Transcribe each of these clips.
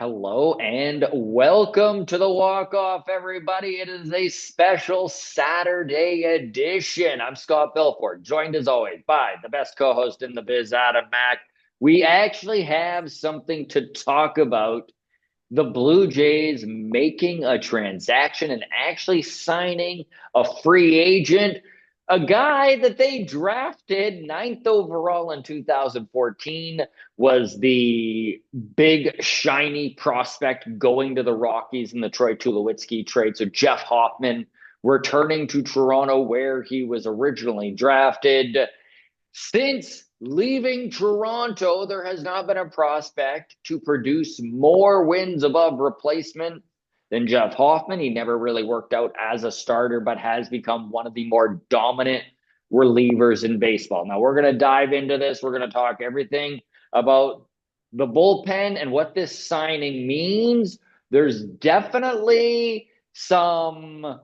Hello and welcome to the Walk Off, everybody. It is a special Saturday edition. I'm Scott Belfort, joined as always by the best co-host in the biz, Adam Mack. We actually have something to talk about. The Blue Jays making a transaction and actually signing a free agent, a guy that they drafted ninth overall in 2014, was the big shiny prospect going to the Rockies in the Troy Tulowitzki trade. So Jeff Hoffman returning to Toronto where he was originally drafted. Since leaving Toronto, there has not been a prospect to produce more wins above replacement than Jeff Hoffman. He never really worked out as a starter, but has become one of the more dominant relievers in baseball. Now, we're going to dive into this. We're going to talk everything about the bullpen and what this signing means. There's definitely some,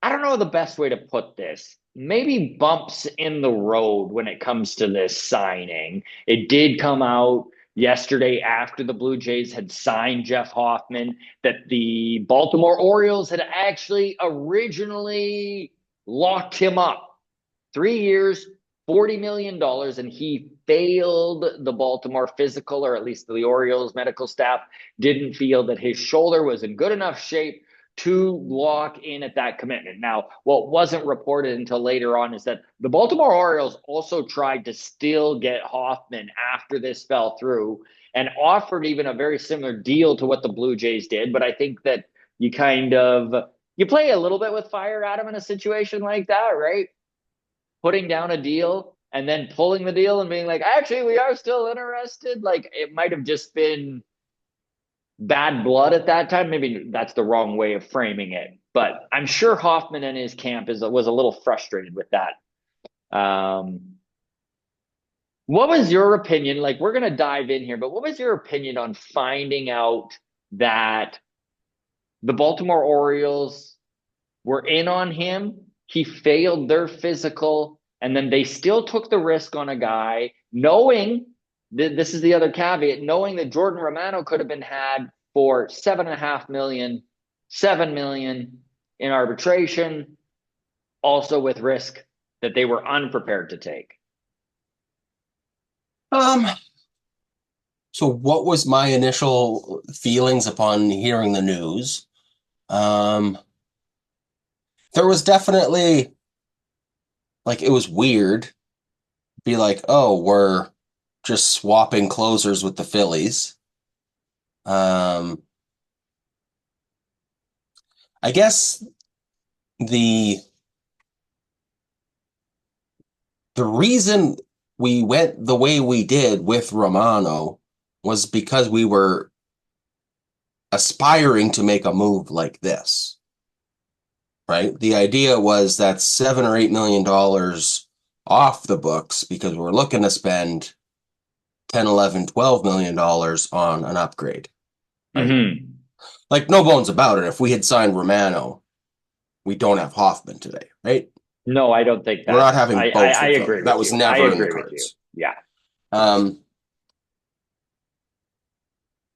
I don't know the best way to put this, maybe bumps in the road when it comes to this signing. It did come out yesterday after the Blue Jays had signed Jeff Hoffman that the Baltimore Orioles had actually originally locked him up 3 years, $40 million, and he failed the Baltimore physical, or at least the Orioles medical staff didn't feel that his shoulder was in good enough shape to lock in at that commitment. Now, what wasn't reported until later on is that the Baltimore Orioles also tried to still get Hoffman after this fell through and offered even a very similar deal to what the Blue Jays did. But I think that you play a little bit with fire, Adam, in a situation like that, right? Putting down a deal and then pulling the deal and being like, actually, we are still interested. Like, it might have just been bad blood at that time. Maybe that's the wrong way of framing it, but I'm sure Hoffman and his camp was a little frustrated with that. What was your opinion? Like, we're going to dive in here, but what was your opinion on finding out that the Baltimore Orioles were in on him? He failed their physical, and then they still took the risk on a guy, knowing this is the other caveat, knowing that Jordan Romano could have been had for $7.5 million, $7 million in arbitration, also with risk that they were unprepared to take. So what was my initial feelings upon hearing the news? There was definitely, like, it was weird. Be like, oh, we're just swapping closers with the Phillies. I guess the the reason we went the way we did with Romano was because we were aspiring to make a move like this, right? The idea was that $7 or $8 million off the books because we're looking to spend 10, 11, $12 million on an upgrade, right? Mm-hmm. Like, no bones about it. If we had signed Romano, we don't have Hoffman today, right? No, I don't think We're not that's, having both I of them. agree That with was you. I never in the agree with you. cards. Yeah. Um,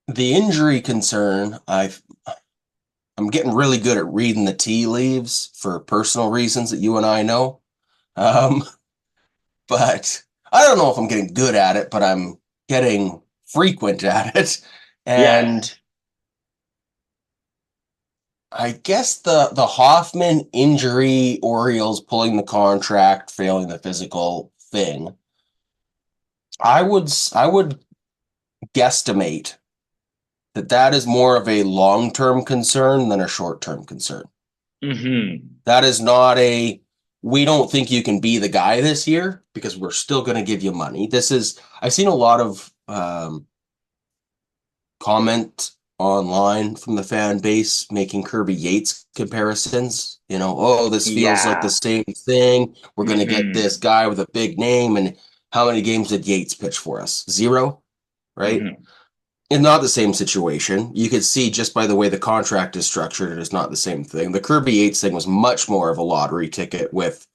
the injury concern, I'm getting really good at reading the tea leaves for personal reasons that you and I know. Um, but I don't know if I'm getting good at it, but I'm getting frequent at it. And Yes. I guess the Hoffman injury, Orioles pulling the contract, failing the physical thing, I would guesstimate that is more of a long-term concern than a short-term concern. Mm-hmm. That is not a, we don't think you can be the guy this year because we're still going to give you money. I've seen a lot of comment online from the fan base making Kirby Yates comparisons. Oh, this feels like the Yeah. same thing. We're going to get Mm-hmm. this guy with a big name. And how many games did Yates pitch for us? Zero, right? Mm-hmm. It's not the same situation. You could see just by the way the contract is structured, it is not the same thing. The Kirby Yates thing was much more of a lottery ticket with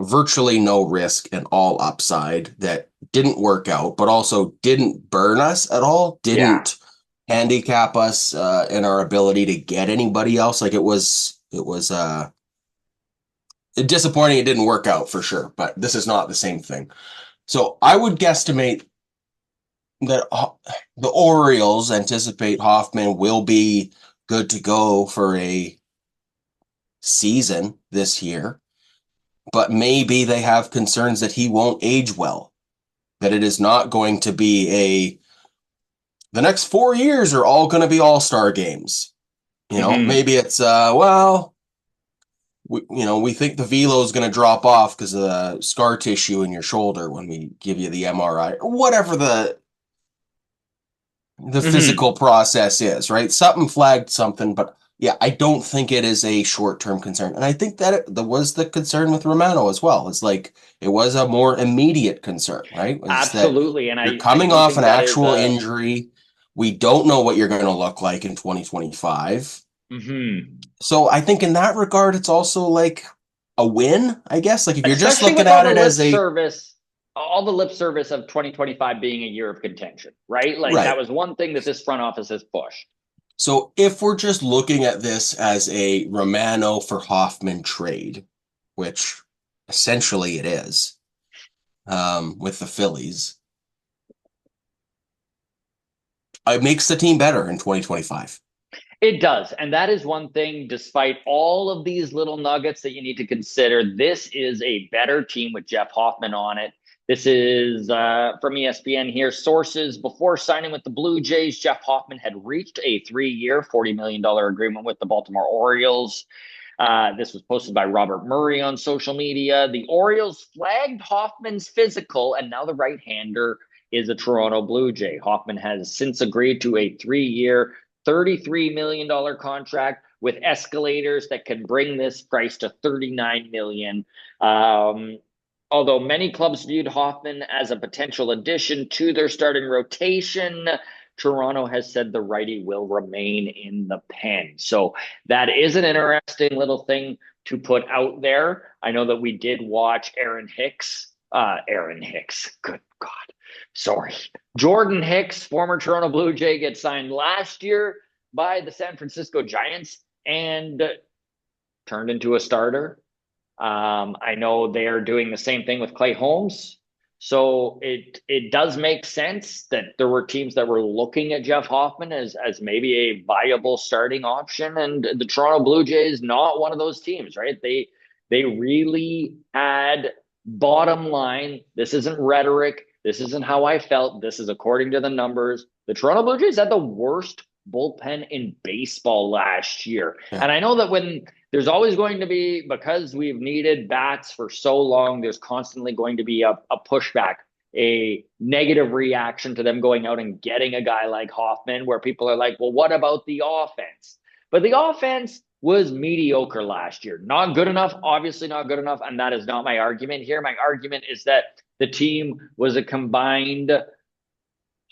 virtually no risk and all upside that didn't work out, but also didn't burn us at all, Yeah. didn't handicap us in our ability to get anybody else. Like it was disappointing. It didn't work out for sure, but this is not the same thing. So I would guesstimate that the Orioles anticipate Hoffman will be good to go for a season this year, but maybe they have concerns that he won't age well, that it is not going to be the next 4 years are all going to be all-star games. Hmm. Maybe it's, well, we think the velo is going to drop off because of the scar tissue in your shoulder when we give you the MRI or whatever the Hmm. physical process is, right? Something flagged something, but yeah, I don't think it is a short-term concern. And I think that was the concern with Romano as well. It's like it was a more immediate concern, right? Was that Absolutely. And you're I coming do off an think that is actual a, injury. We don't know what you're going to look like in 2025. mhm. So I think in that regard, it's also like a win, I guess. Like if you're just Especially looking with at it as a all the lip service of 2025 being a year of contention, right? Like that right. was one thing that this front office has pushed. So if we're just looking at this as a Romano for Hoffman trade, which essentially it is, with the Phillies, it makes the team better in 2025. It does. And that is one thing, despite all of these little nuggets that you need to consider, this is a better team with Jeff Hoffman on it. This is from ESPN here. Sources before signing with the Blue Jays, Jeff Hoffman had reached a 3 year, $40 million agreement with the Baltimore Orioles. This was posted by Robert Murray on social media. The Orioles flagged Hoffman's physical, and now the right hander is a Toronto Blue Jay. Hoffman has since agreed to a 3 year, $33 million contract with escalators that can bring this price to $39 million. Although many clubs viewed Hoffman as a potential addition to their starting rotation, Toronto has said the righty will remain in the pen. So that is an interesting little thing to put out there. I know that we did watch Aaron Hicks, good God, sorry. Jordan Hicks, former Toronto Blue Jay, gets signed last year by the San Francisco Giants and turned into a starter. I know they are doing the same thing with Clay Holmes. So it does make sense that there were teams that were looking at Jeff Hoffman as maybe a viable starting option, and the Toronto Blue Jays not one of those teams, right? They really had bottom line. This isn't rhetoric. This isn't how I felt. This is according to the numbers. The Toronto Blue Jays had the worst bullpen in baseball last year, Yeah. and I know that when there's always going to be, because we've needed bats for so long, there's constantly going to be a pushback, a negative reaction to them going out and getting a guy like Hoffman, where people are like, well, what about the offense? But the offense was mediocre last year. Not good enough, obviously not good enough. And that is not my argument here. My argument is that the team was a combined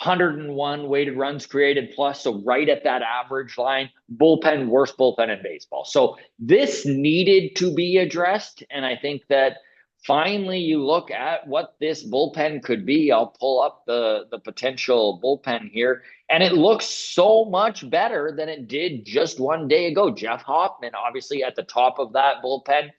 101 weighted runs created plus, so right at that average line. Bullpen, worst bullpen in baseball. So this needed to be addressed, and I think that finally you look at what this bullpen could be. I'll pull up the potential bullpen here, and it looks so much better than it did just one day ago. Jeff Hoffman, obviously at the top of that bullpen.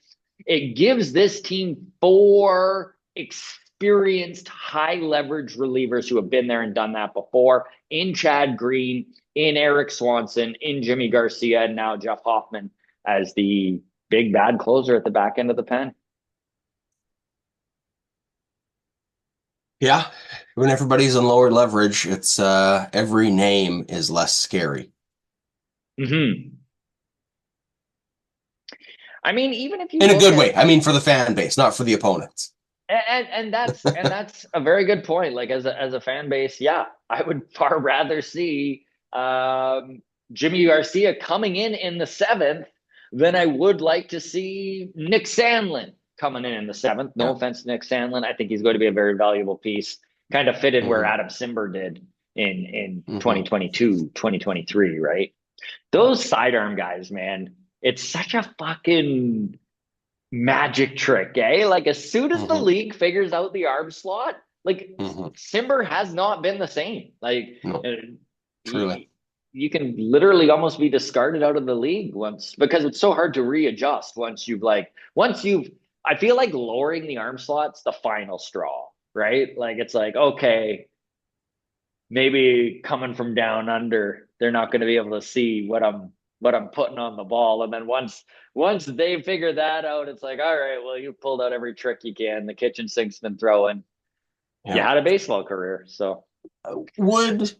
It gives this team four experienced high leverage relievers who have been there and done that before, in Chad Green, in Eric Swanson, in Jimmy Garcia, and now Jeff Hoffman as the big bad closer at the back end of the pen. Yeah. When everybody's in lower leverage, it's every name is less scary. Mm-hmm. I mean, even if you In a look good at way. I mean for the fan base, not for the opponents. and that's a very good point. Like as a fan base, yeah, I would far rather see Jimmy Garcia coming in the seventh than I would like to see Nick Sandlin coming in the seventh. No Yeah. offense to Nick Sandlin, I think he's going to be a very valuable piece. Kind of fit in where Hmm. Adam Simber did in Hmm. 2022, 2023, right? Those sidearm guys, man, it's such a fucking magic trick, eh? Like as soon as the Hmm. league figures out the arm slot, like Hmm. Simber has not been the same. Like No, truly. you, you can literally almost be discarded out of the league once because it's so hard to readjust once you've I feel like lowering the arm slot's the final straw, right? Like it's like, okay, maybe coming from down under, they're not going to be able to see what I'm putting on the ball. And then once they figure that out, it's like, all right, well, you pulled out every trick you can. The kitchen sink's been throwing. You Yeah. had a baseball career, so Would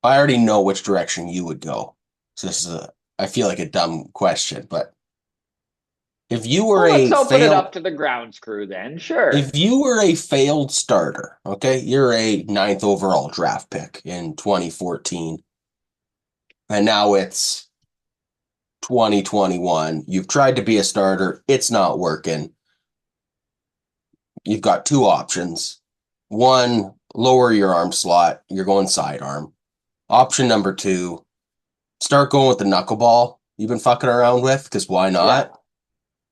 I already know which direction you would go? So this is I feel like a dumb question, but if you were well, let's a open it failed up to the grounds crew then. Sure. if you were a failed starter, okay, you're a ninth overall draft pick in 2014, and now it's 2021. You've tried to be a starter, it's not working. You've got two options. One, lower your arm slot, you're going sidearm. Option number two, start going with the knuckleball you've been fucking around with, because why Yeah. not?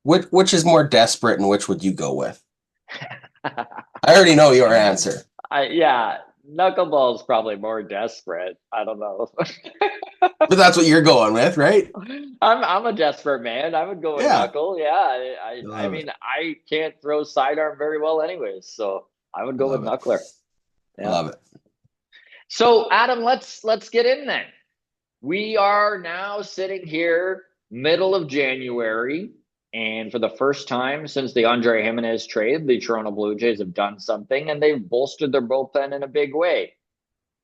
Which is more desperate and which would you go with? I already know your answer, Yeah, knuckleball's probably more desperate. I don't know. but that's what you're going with, right? I'm a desperate man. I would go with Yeah. knuckle. Yeah, I Love it. mean I can't throw sidearm very well anyways, so I would go with Love it. knuckler. Yeah. Love it. So Adam, let's get in then. We are now sitting here middle of January, and for the first time since the Andre Jimenez trade, the Toronto Blue Jays have done something and they've bolstered their bullpen in a big way.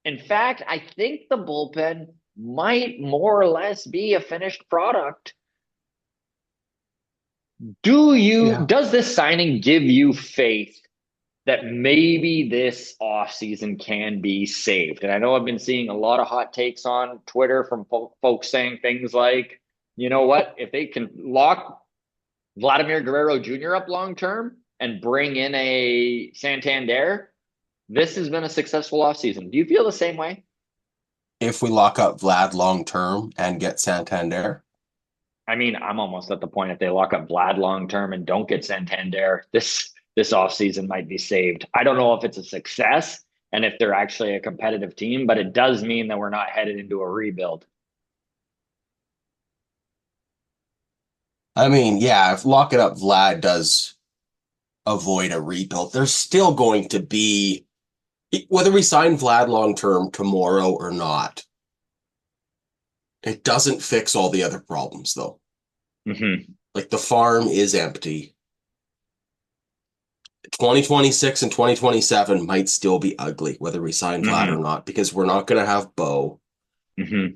In fact, I think the bullpen might more or less be a finished product. Yeah. Does this signing give you faith that maybe this offseason can be saved? And I know I've been seeing a lot of hot takes on Twitter from folks saying things like, you know what, if they can lock Vladimir Guerrero Jr. up long term and bring in a Santander, this has been a successful offseason. Do you feel the same way? If we lock up Vlad long term and get Santander, I mean, I'm almost at the point if they lock up Vlad long term and don't get Santander, this offseason might be saved. I don't know if it's a success and if they're actually a competitive team, but it does mean that we're not headed into a rebuild. I mean, yeah, if locking up Vlad does avoid a rebuild, there's still going to be, whether we sign Vlad long term tomorrow or not, it doesn't fix all the other problems, though. Mm-hmm. Like the farm is empty. 2026 and 2027 might still be ugly, whether we sign Vlad or Mm-hmm. not, because we're not going to have Bo. Mm-hmm.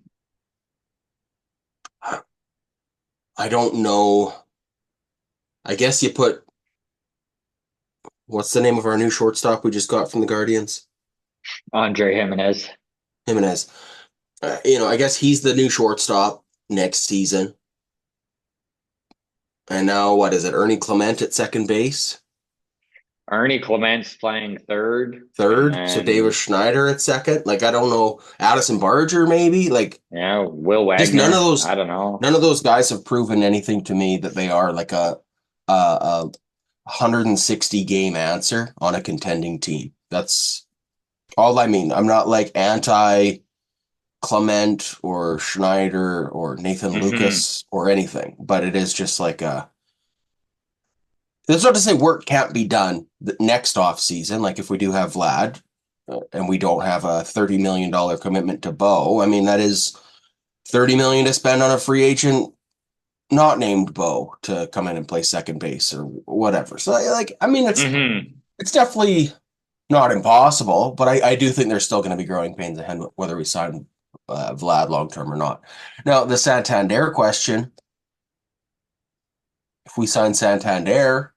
I don't know. I guess you put, what's the name of our new shortstop we just got from the Guardians? Andre Jimenez. Jimenez. I guess he's the new shortstop next season. And now, what is it? Ernie Clement at second base, Ernie Clement's playing third. And third. So Davis then, Schneider at second. Like I don't know, Addison Barger maybe. Like yeah, Will just Wagner. I don't know. none of those guys have proven anything to me that they are like a 160 game answer on a contending team. That's all I mean. I'm not like anti Clement or Schneider or Nathan Mm-hmm. Lucas or anything, but it is just like a. That's not to say work can't be done the next off season. Like if we do have Vlad and we don't have a $30 million commitment to Bo, I mean that is 30 million to spend on a free agent not named Bo to come in and play second base or whatever. So like I mean Mm-hmm. it's definitely not impossible, but I do think there's still going to be growing pains ahead whether we sign Vlad long term or not. Now the Santander question: if we sign Santander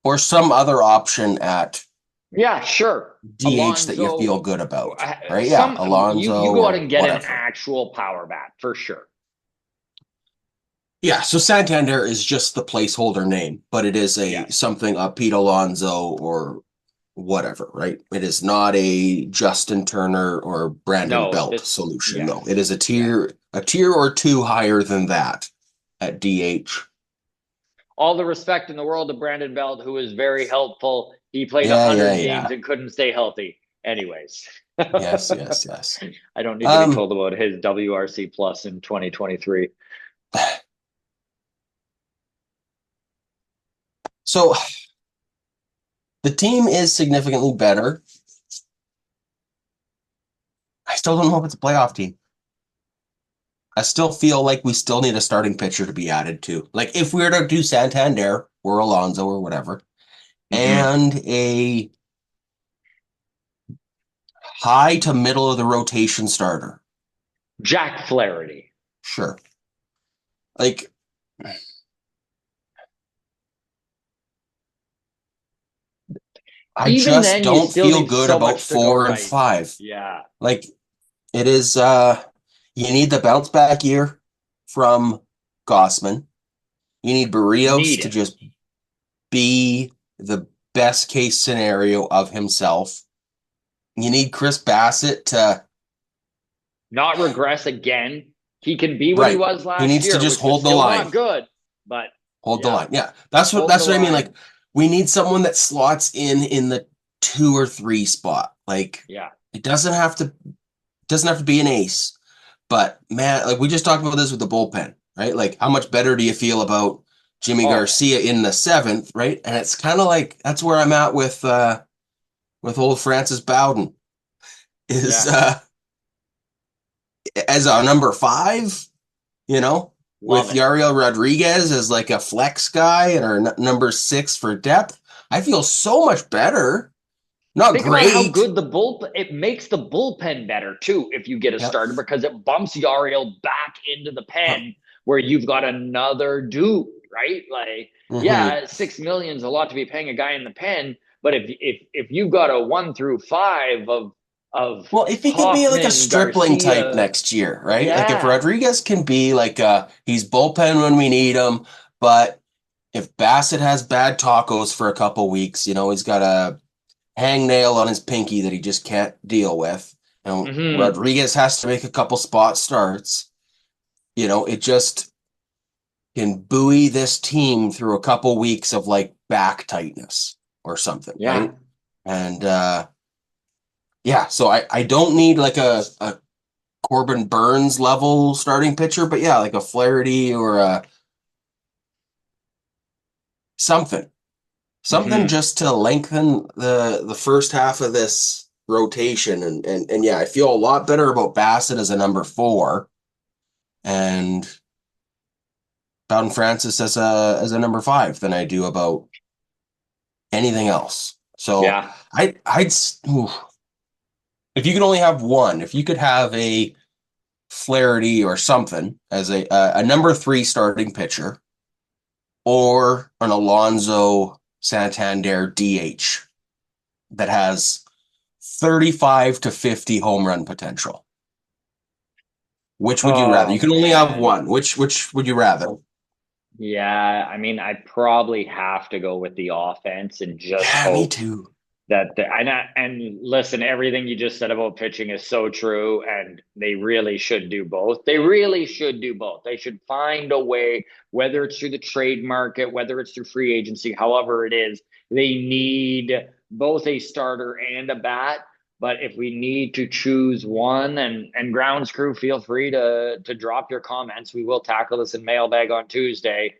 or some other option at Yeah, sure. DH that you feel Alonzo, good about, right? Yeah, some you Alonzo go out or and get an whatever. actual power bat for sure. Yeah, so Santander is just the placeholder name, but it is a Yes. something Pete Alonso or whatever, right? It is not a Justin Turner or Brandon No, Belt this, solution. No, it yes. is Yeah. a tier or two higher than that at DH. All the respect in the world to Brandon Belt, who was very helpful. He played Yeah, yeah, 100 games yeah. and couldn't stay healthy. Anyways, Yes, yes, yes. I don't need to be Um, told about his WRC plus in 2023. so the team is significantly better. I still don't know if it's a playoff team. I still feel like we still need a starting pitcher to be added to. Like if we were to do Santander or Alonso or whatever, Mm-hmm. and a high to middle of the rotation starter. Jack Flaherty. Sure. Like I Even just then, you don't still feel need good so about much to go 4 and 5. Yeah. Like it is you need the bounce back year from Gossman. You need Barrios Need to it. just be the best case scenario of himself. You need Chris Bassett to Not regress again. He can be what he right. was He last needs to year, just which was hold the still line. not good, but Hold the yeah, line. Yeah. hold the That's what I mean. Like line. we need someone that slots in the 2 or 3 spot. Like Yeah. it doesn't have to be an ace. But man, like we just talked about this with the bullpen, right? Like how much better do you feel about Jimmy Oh, Garcia in the 7th, right? And it's kind of like that's where I'm at with old Francis Bowden is yeah. as a number 5, you know, Love with it. Yariel Rodriguez as like a flex guy and our number 6 for depth. I feel so much better. Not Think about how great. good the bullpen, it makes the bullpen better too if you get a Yep. starter because it bumps Yariel back into the pen where you've got another dude, right? Like, Mm-hmm. yeah, 6 million is a lot to be paying a guy in the pen, but if you've got a 1 through 5 of Well, if he could be like a Hoffman, stripling type Garcia, next year, right? Like if yeah. Rodriguez can be like he's bullpen when we need him, but if Bassett has bad tacos for a couple weeks, he's got a hangnail on his pinky that he just can't deal with. Mm-hmm. Rodriguez has to make a couple spot starts. It just can buoy this team through a couple weeks of like back tightness or something, Yeah. right? And yeah, so I don't need like a Corbin Burns level starting pitcher, but yeah, like a Flaherty or something. Something Mm-hmm. just to lengthen the first half of this rotation. And yeah, I feel a lot better about Bassett as a number 4 and Bowden Francis as a number 5 than I do about anything else. So Yeah. I'd ooh, if you could only have one, if you could have a Flaherty or something as a number 3 starting pitcher or an Alonso Santander DH that has 35 to 50 home run potential. Which would you rather? Oh You can only have man. one. Which would you rather? Yeah, I mean, I probably have to go with the offense and just Yeah, me hope too. and listen, everything you just said about pitching is so true, and they really should do both. They really should do both. They should find a way, whether it's through the trade market, whether it's through free agency, however it is, they need both a starter and a bat. But if we need to choose one, and grounds crew, feel free to drop your comments. We will tackle this in mailbag on Tuesday.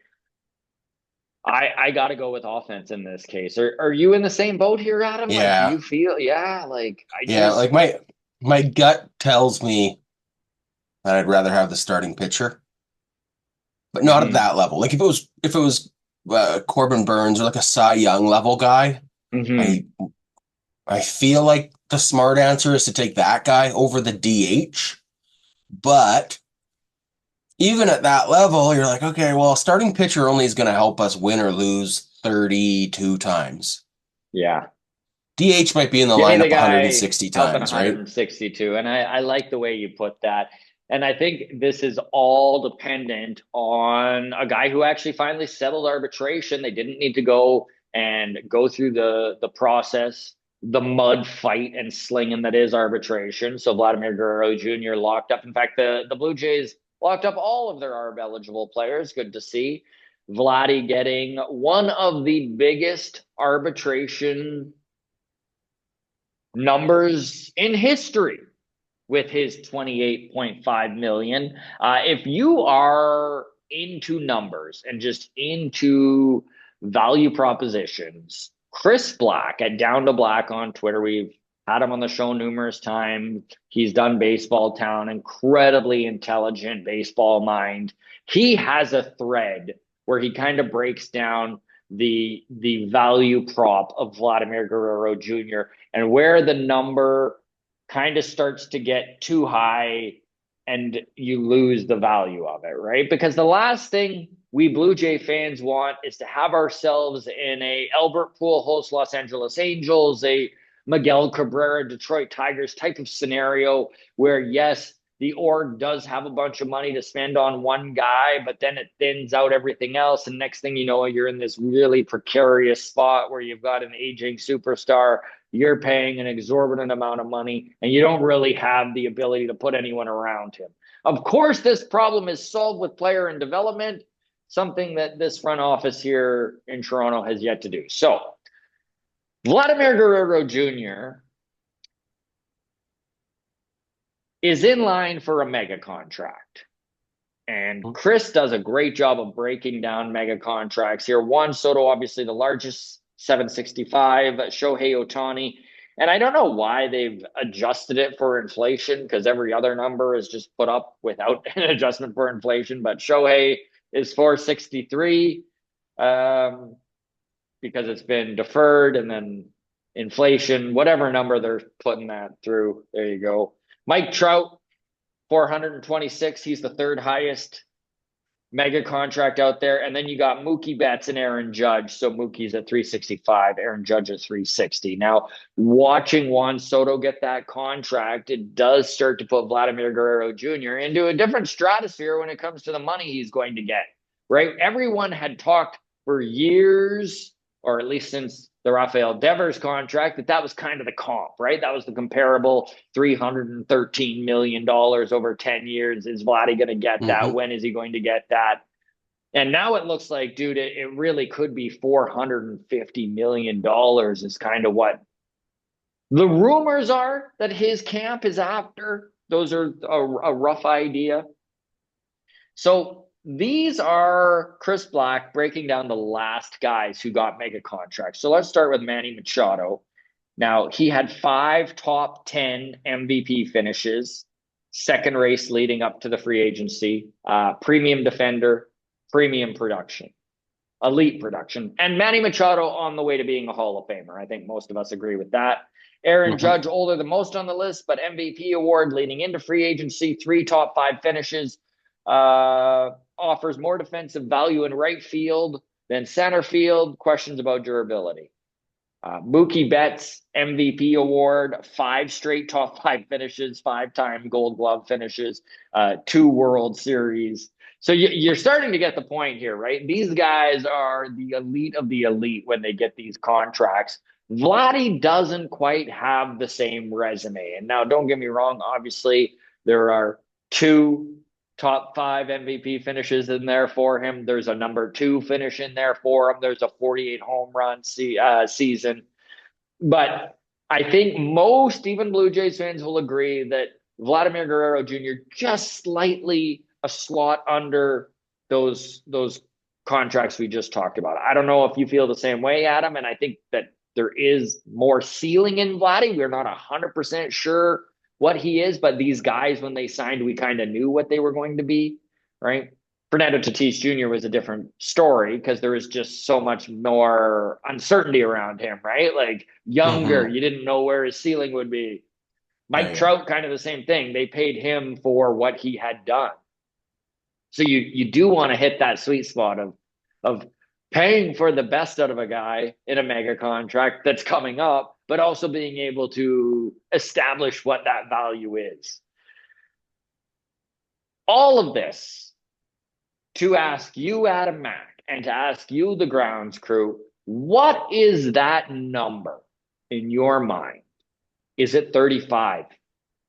I got to go with offense in this case. Are you in the same boat here, Adam? Like, do Yeah. you feel, yeah, like I Yeah, just, like my gut tells me that I'd rather have the starting pitcher, but not at hmm that level. Like if it was Corbin Burns or like a Cy Young level guy, hmm I I feel like the smart answer is to take that guy over the DH. But even at that level, you're like, okay, well, a starting pitcher only is going to help us win or lose 32 times. yeah. DH might be in the Give me the lineup guy 160 helping times, right? 162. And I like the way you put that. And I think this is all dependent on a guy who actually finally settled arbitration. They didn't need to go and go through the process the mud fight and slinging that is arbitration. So Vladimir Guerrero Jr. locked up. In fact, the Blue Jays locked up all of their ARB eligible players. Good to see. Vladdy getting one of the biggest arbitration numbers in history with his 28.5 million. If you are into numbers and just into value propositions, Chris Black at Down to Black on Twitter, we've had him on the show numerous times. He's done Baseball Town, incredibly intelligent baseball mind. He has a thread where he kind of breaks down the value prop of Vladimir Guerrero Jr. and where the number kind of starts to get too high and you lose the value of it, right? Because the last thing we Blue Jay fans want is to have ourselves in a Albert Pujols Los Angeles Angels, a Miguel Cabrera Detroit Tigers type of scenario where, yes, the org does have a bunch of money to spend on one guy, but then it thins out everything else. And next thing you know, you're in this really precarious spot where you've got an aging superstar, you're paying an exorbitant amount of money, and you don't really have the ability to put anyone around him. Of course, this problem is solved with player and development, something that this front office here in Toronto has yet to do. So, Vladimir Guerrero Jr. is in line for a mega contract. And Chris does a great job of breaking down mega contracts here. Juan Soto, obviously the largest, 765. Shohei Ohtani. And I don't know why they've adjusted it for inflation because every other number is just put up without an adjustment for inflation. But Shohei is 463 because it's been deferred and then inflation, whatever number they're putting that through. There you go. Mike Trout, 426. He's the third highest mega contract out there. And then you got Mookie Betts and Aaron Judge. So Mookie's at 365, Aaron Judge at 360. Now, watching Juan Soto get that contract, it does start to put Vladimir Guerrero Jr. into a different stratosphere when it comes to the money he's going to get, right? Everyone had talked for years, or at least since the Rafael Devers contract, that was kind of the comp, right? That was the comparable $313 million over 10 years. Is Vladdy going to get that? When is he going to get that? And now it looks like, dude, it really could be $450 million is kind of what the rumors are that his camp is after. Those are a rough idea. So these are Chris Black breaking down the last guys who got mega contracts. So let's start with Manny Machado. Now, he had 5 top 10 MVP finishes, second race leading up to the free agency, premium defender, premium production, elite production, and Manny Machado on the way to being a Hall of Famer. I think most of us agree with that. Aaron Judge, older than most on the list, but MVP award leading into free agency, 3 top 5 finishes, offers more defensive value in right field than center field. Questions about durability. Mookie Betts, MVP award, 5 straight top 5 finishes, 5-time Gold Glove finishes, 2 World Series. So you're starting to get the point here, right? These guys are the elite of the elite when they get these contracts. Vladdy doesn't quite have the same resume. And now, don't get me wrong, obviously, there are 2 top 5 MVP finishes in there for him. There's a number 2 finish in there for him. There's a 48 home run season. But I think most, even Blue Jays fans, will agree that Vladimir Guerrero Jr. just slightly a slot under those contracts we just talked about. I don't know if you feel the same way, Adam, and I think that there is more ceiling in Vladdy. We're not 100% sure what he is, but these guys, when they signed, we kind of knew what they were going to be, right? Fernando Tatis Jr. was a different story because there was just so much more uncertainty around him, right? Like younger, you didn't know where his ceiling would be. Mike Trout, kind of the same thing. They paid him for what he had done. So you do want to hit that sweet spot of paying for the best out of a guy in a mega contract that's coming up, but also being able to establish what that value is. All of this to ask you, Adam Mack, and to ask you, the grounds crew, what is that number in your mind, is it 35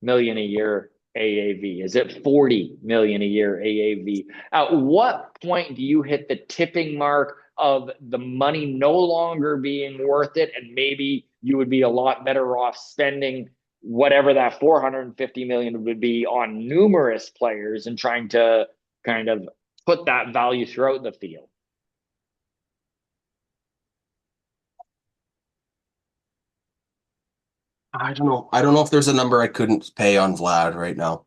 million a year AAV? Is it 40 million a year AAV? At what point do you hit the tipping mark of the money no longer being worth it, and maybe you would be a lot better off spending whatever that 450 million would be on numerous players and trying to kind of put that value throughout the field? I don't know. I don't know if there's a number I couldn't pay on Vlad right now.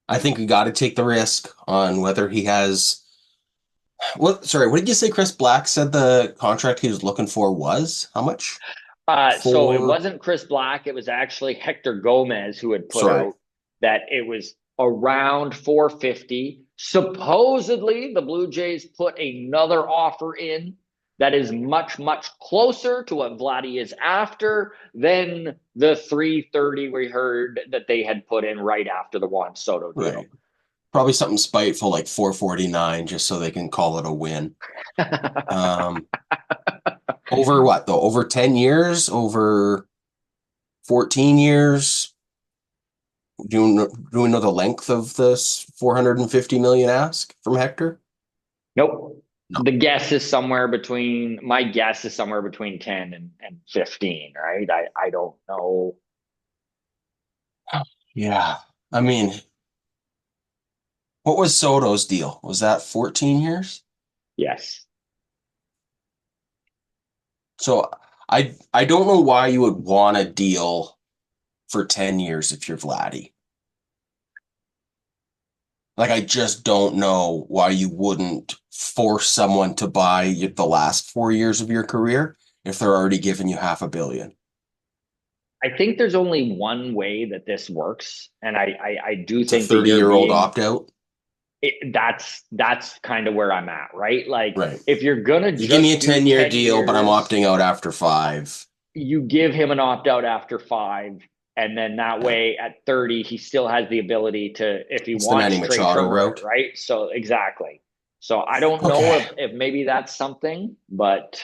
I think we got to take the risk on whether he has. What? Sorry, what did you say? Chris Black said the contract he was looking for was how much? So it For wasn't Chris Black. It was actually Hector Gomez who had put sorry, out that it was around 450. Supposedly, the Blue Jays put another offer in that is much, much closer to what Vladdy is after than the 330 we heard that they had put in right after the Juan Soto deal. right. Probably something spiteful like 449, just so they can call it a win. Um, over what though? Over 10 years? Over 14 years? Do we know the length of this 450 million ask from Hector? Nope. No. The guess is somewhere between, my guess is somewhere between 10 and 15, right? I don't know. Yeah. I mean, what was Soto's deal? Was that 14 years? Yes. So I don't know why you would want a deal for 10 years if you're Vladdy. Like I just don't know why you wouldn't force someone to buy the last 4 years of your career if they're already giving you half a billion. I think there's only one way that this works. And I do It's a think that 30-year-old opt-out. that's kind of where I'm at, right? Like Right. if you're going to You give me a just do 10-year 10 deal, but I'm years, opting out after five. you give him an opt out after 5. And then that Yeah. way at 30, he still has the ability to, if he It's the wants, Manny trade Machado for it, route. right? So exactly. So I don't know Okay. if maybe that's something, but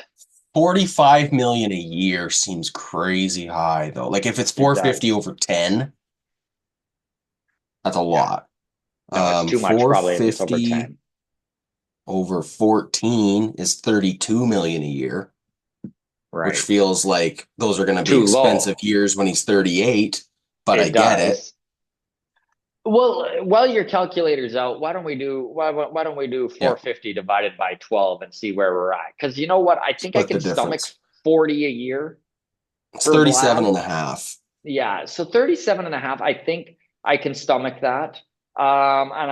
45 million a year seems crazy high though. Like if it's it 450 does. over 10, that's a Yeah. lot. No, it's too much probably if it's over 450 10. over 14 is 32 million a year, which Right. feels like those are going to be Too expensive low. years when he's 38, but I It get it. does. Well, while your calculator's out, why don't we do Yeah, 450 divided by 12 and see where we're at? Because you know what? I think I split the can stomach difference. 40 a year It's for 37 Vlad. and a half. Yeah, so 37 and a half, I think I can stomach that. And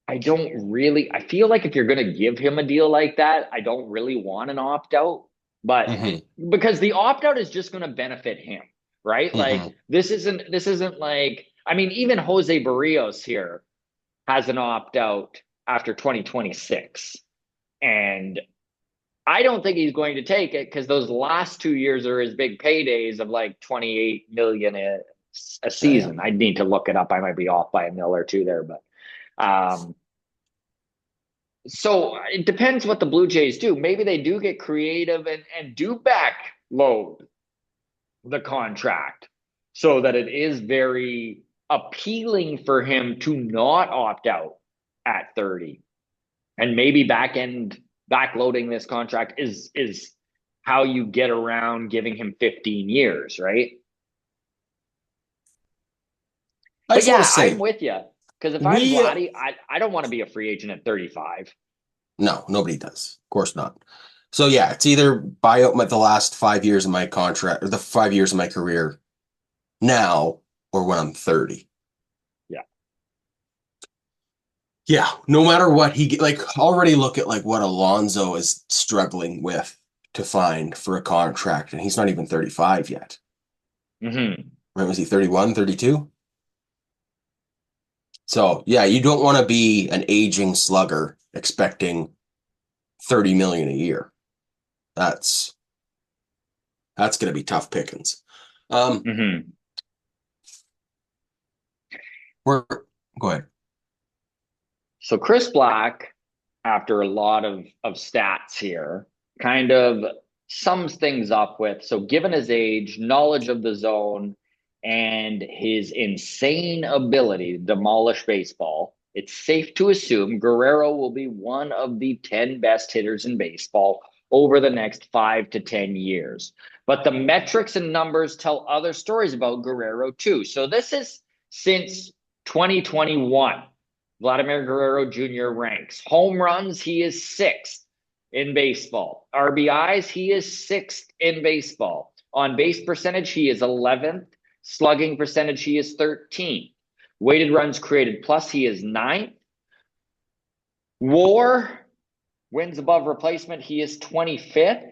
I don't really, I feel like if you're going to give him a deal like that, I don't really want an opt out, but Mm-hmm. because the opt out is just going to benefit him, right? Like Mm-hmm. this isn't like, I mean, even Jose Barrios here has an opt out after 2026. And I don't think he's going to take it because those last 2 years are his big paydays of like 28 million a Yeah, yeah. season. I need to look it up. I might be off by a mil or two there, but um, so it depends what the Blue Jays do. Maybe they do get creative and do backload the contract so that it is very appealing for him to not opt out at 30. And maybe backloading this contract is how you get around giving him 15 years, right? I But just want to yeah, I'm say, with you. Because if I'm we, Vladdy, I don't want to be a free agent at 35. no, nobody does. Of course not. So yeah, it's either buy out the last 5 years of my contract or the 5 years of my career now or when I'm 30. Yeah. Yeah, no matter what like already look at like what Alonso is struggling with to find for a contract, and he's not even 35 yet. Hmm. Right? Was he 31, 32? So yeah, you don't want to be an aging slugger expecting 30 million a year. That's that's gonna be tough pickings. Um, Hmm. we're go ahead. So Chris Black, after a lot of stats here, kind of sums things up with, so given his age, knowledge of the zone, and his insane ability to demolish baseball, it's safe to assume Guerrero will be one of the 10 best hitters in baseball over the next 5 to 10 years. But the metrics and numbers tell other stories about Guerrero too. So this is since 2021. Vladimir Guerrero Jr. ranks. Home runs, he is sixth in baseball. RBIs, he is sixth in baseball. On base percentage, he is 11th. Slugging percentage, he is 13th. Weighted runs created plus, he is 9th. WAR, wins above replacement, he is 25th.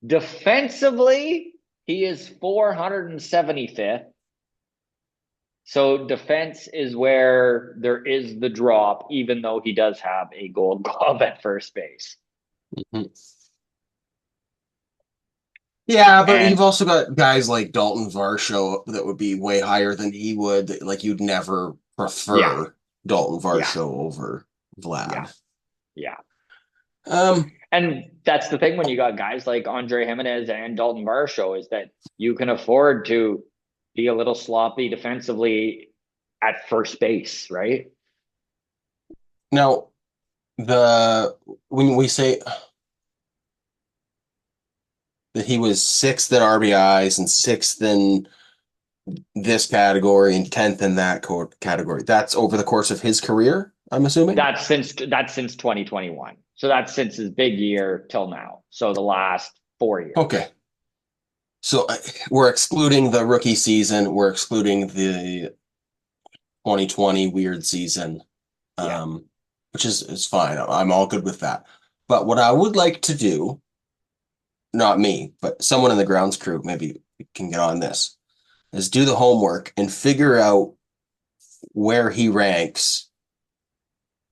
Defensively, he is 475th. So defense is where there is the drop, even though he does have a gold glove at first base. Mhm. Yeah, but And you've also got guys like Dalton Varsho that would be way higher than he would. Like you'd never yeah, prefer Dalton yeah, Varsho over yeah, Vlad. yeah. Um, And that's the thing when you got guys like Andre Jimenez and Dalton Varsho is that you can afford to be a little sloppy defensively at first base, right? Now the when we say that he was sixth in RBIs and sixth in this category and 10th in that category, that's over the course of his career, I'm assuming. That's since 2021. So that's since his big year till now. So the last 4 years. Okay. So we're excluding the rookie season. We're excluding the 2020 weird season, Yeah. which is fine. I'm all good with that. But what I would like to do, not me, but someone in the grounds crew maybe can get on this, is do the homework and figure out where he ranks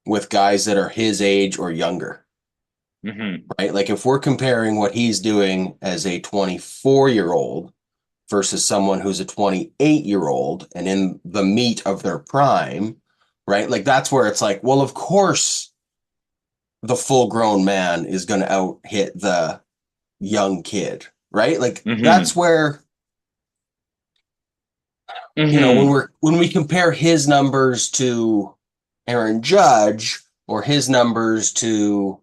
with guys that are his age or younger, Mm-hmm. right? Like if we're comparing what he's doing as a 24-year-old versus someone who's a 28-year-old and in the meat of their prime, right? Like that's where it's like, well, of course the full-grown man is going to out hit the young kid, right? Like that's Mm-hmm. where when Mm-hmm. we compare his numbers to Aaron Judge or his numbers to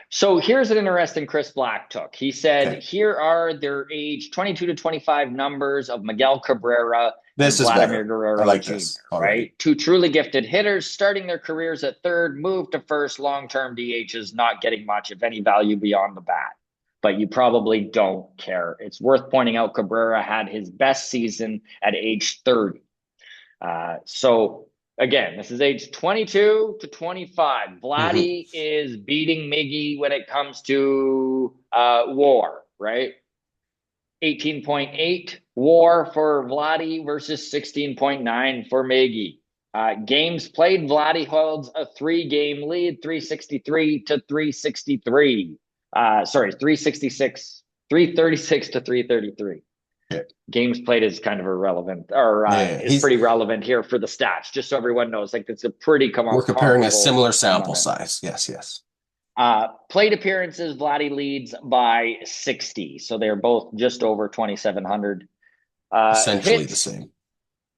So here's an interesting Chris Black took. He said, okay, here are their age 22 to 25 numbers of Miguel Cabrera and this is Vladimir better. I Guerrero like Jr., this already. right? Two truly gifted hitters starting their careers at third, move to first, long-term DHs, not getting much, if any, value beyond the bat. But you probably don't care. It's worth pointing out Cabrera had his best season at age 30. So again, this is age 22 to 25. Mhm. Vladdy is beating Miggy when it comes to WAR, right? 18.8 WAR for Vladdy versus 16.9 for Miggy. Games played, Vladdy holds a 3-game lead, 363 to 363. Sorry, 366, 336 to 333. Yeah. Games played is kind of irrelevant, or Yeah, is pretty relevant here for the stats, just so everyone knows. Like it's a pretty we're comparing a comparable similar sample amount. size. Yes, yes. Plate appearances, Vladdy leads by 60, so they're both just over 2,700. Essentially the Hits, same.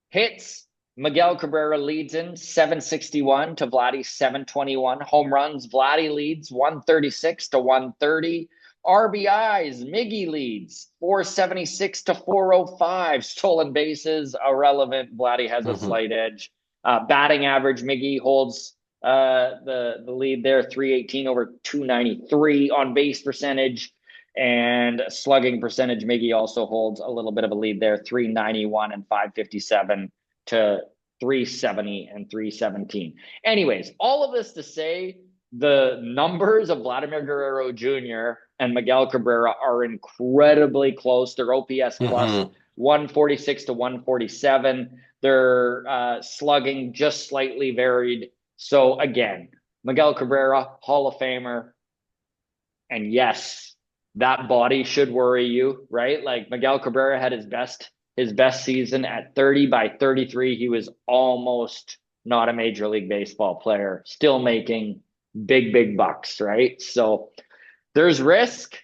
hits. Miguel Cabrera leads in 761 to Vladdy 721. Home runs, Vladdy leads 136 to 130. RBIs, Miggy leads 476 to 405. Stolen bases, irrelevant. Vladdy has a Mhm. slight edge. Batting average, Miggy holds the lead there, 318 over 293. On base percentage and slugging percentage, Miggy also holds a little bit of a lead there, 391 and 557 to 370 and 317. Anyways, all of this to say, the numbers of Vladimir Guerrero Jr. and Miguel Cabrera are incredibly close. Their OPS plus Mhm. 146 to 147. Their slugging just slightly varied. So again, Miguel Cabrera, Hall of Famer. And yes, that body should worry you, right? Like Miguel Cabrera had his best season at 30 by 33. He was almost not a major league baseball player, still making big bucks, right? So There's risk.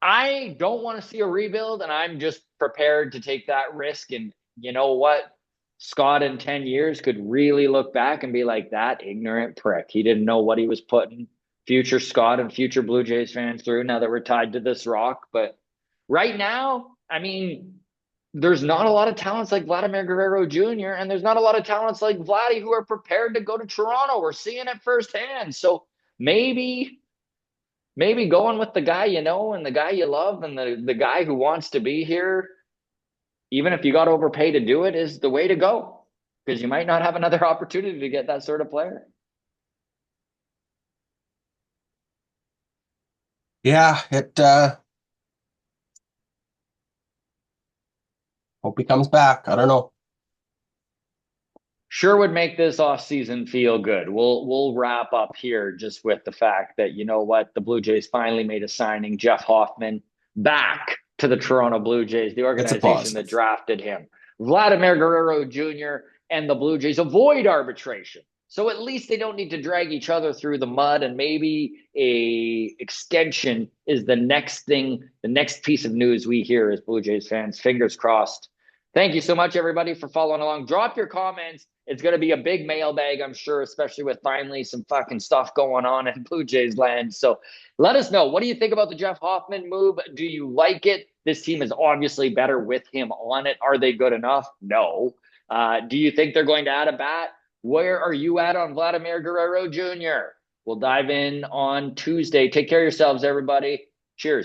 I don't want to see a rebuild, and I'm just prepared to take that risk. And you know what? Scott in 10 years could really look back and be like, that ignorant prick. He didn't know what he was putting future Scott and future Blue Jays fans through now that we're tied to this rock. But right now, I mean, there's not a lot of talents like Vladimir Guerrero Jr., and there's not a lot of talents like Vladdy who are prepared to go to Toronto. We're seeing it firsthand. So maybe going with the guy you know and the guy you love and the guy who wants to be here, even if you got overpaid to do it, is the way to go because you might not have another opportunity to get that sort of player. Yeah, it hope he comes back. I don't know. Sure would make this offseason feel good. We'll wrap up here just with the fact that you know what, the Blue Jays finally made a signing, Jeff Hoffman, back to the Toronto Blue Jays, the It's a organization that positive. drafted him. Vladimir Guerrero Jr. and the Blue Jays avoid arbitration. So at least they don't need to drag each other through the mud, and maybe a extension is the next thing, the next piece of news we hear as Blue Jays fans. Fingers crossed. Thank you so much, everybody, for following along. Drop your comments. It's going to be a big mailbag, I'm sure, especially with finally some fucking stuff going on in Blue Jays land. So let us know. What do you think about the Jeff Hoffman move? Do you like it? This team is obviously better with him on it. Are they good enough? No. Do you think they're going to add a bat? Where are you at on Vladimir Guerrero Jr.? We'll dive in on Tuesday. Take care of yourselves, everybody. Cheers.